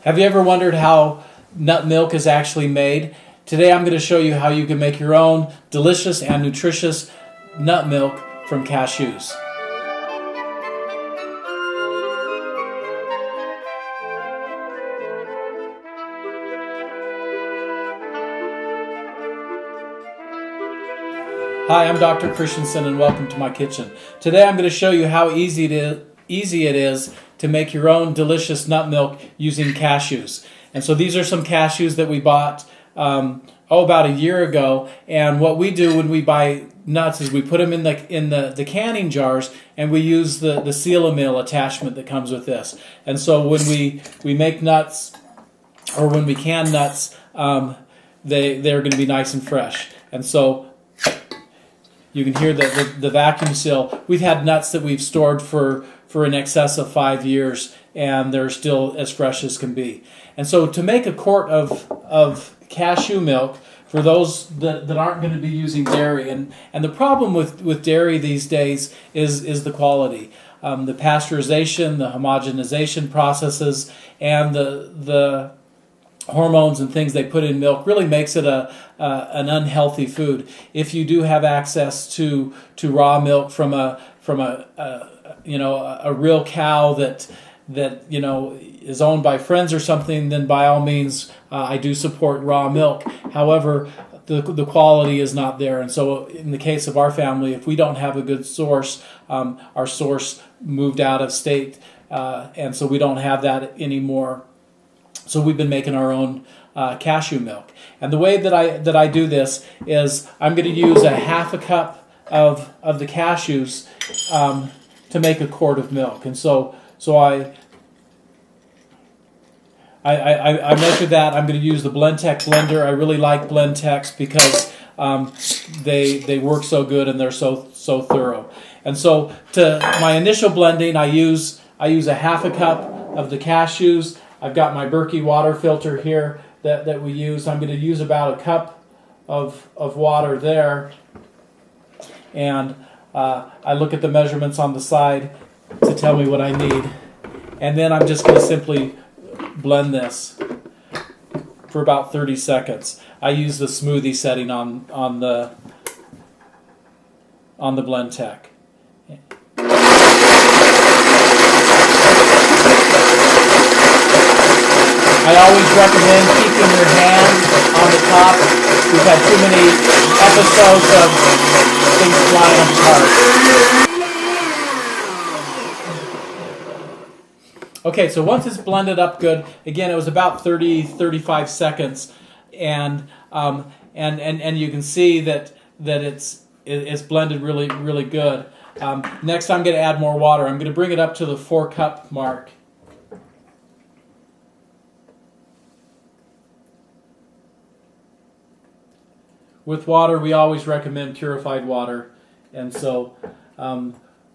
Have you ever wondered how nut milk is actually made? Today I'm going to show you how you can make your own delicious and nutritious nut milk from cashews. Hi, I'm Dr. Christensen and welcome to my kitchen. Today I'm going to show you how easy it is to make your own delicious nut milk using cashews. And so these are some cashews that we bought about a year ago. And what we do when we buy nuts is we put them in the canning jars, and we use the seal-a-mill attachment that comes with this. And so when we make nuts, or when we can nuts, they're going to be nice and fresh. And so you can hear the vacuum seal. We've had nuts that we've stored for in excess of 5 years, and they're still as fresh as can be. And so to make a quart of cashew milk, for those that aren't going to be using dairy, and the problem with dairy these days is the quality. The pasteurization, the homogenization processes, and the hormones and things they put in milk really makes it an unhealthy food. If you do have access to raw milk from a real cow that is owned by friends or something, then by all means I do support raw milk. However, the quality is not there, and so in the case of our family, if we don't have a good source, our source moved out of state, and so we don't have that anymore. So we've been making our own cashew milk. And the way that I do this is I'm going to use a half a cup of the cashews to make a quart of milk. And so I measure that. I'm going to use the Blendtec blender. I really like Blendtecs because they work so good and they're so thorough. And so to my initial blending, I use a half a cup of the cashews. I've got my Berkey water filter here that we use. I'm going to use about a cup of water there. And I look at the measurements on the side to tell me what I need. And then I'm just going to simply blend this for about 30 seconds. I use the smoothie setting on the Blendtec. I always recommend keeping your hand on the top. We've had too many episodes of things flying apart. Okay, so once it's blended up good, again, it was about 35 seconds, and you can see that it's blended really, really good. Next, I'm going to add more water. I'm going to bring it up to the 4-cup mark. With water, we always recommend purified water, and so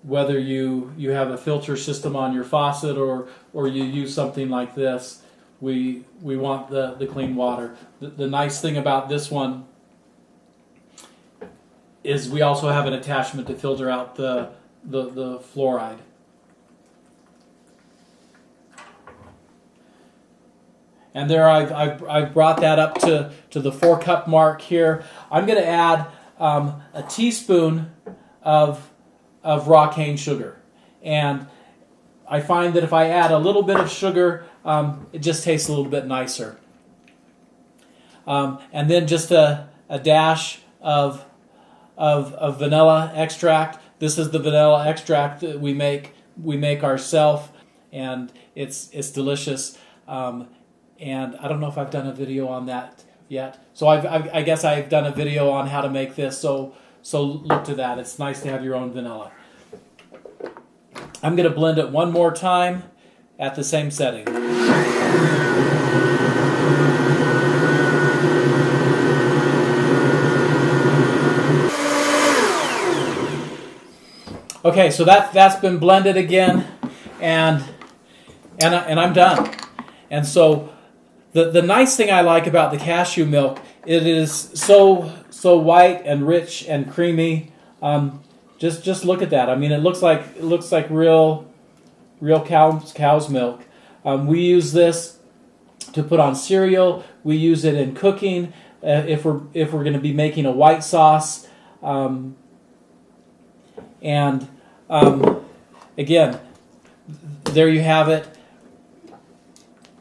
whether you have a filter system on your faucet or you use something like this, we want the clean water. The nice thing about this one is we also have an attachment to filter out the fluoride. And there I've brought that up to the 4-cup mark here. I'm going to add a teaspoon of raw cane sugar. And I find that if I add a little bit of sugar, it just tastes a little bit nicer. And then just a dash of vanilla extract. This is the vanilla extract that we make ourselves, and it's delicious. And I don't know if I've done a video on that yet. So I guess I've done a video on how to make this, so look to that. It's nice to have your own vanilla. I'm going to blend it one more time at the same setting. Okay, so that's been blended again, and I'm done. And so the nice thing I like about the cashew milk, it is so white and rich and creamy. Just look at that. I mean, it looks like real cow's milk. We use this to put on cereal. We use it in cooking if we're going to be making a white sauce. Again, there you have it.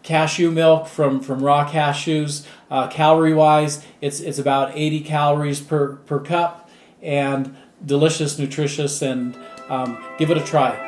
Cashew milk from raw cashews. Calorie-wise, it's about 80 calories per cup, and delicious, nutritious, and give it a try.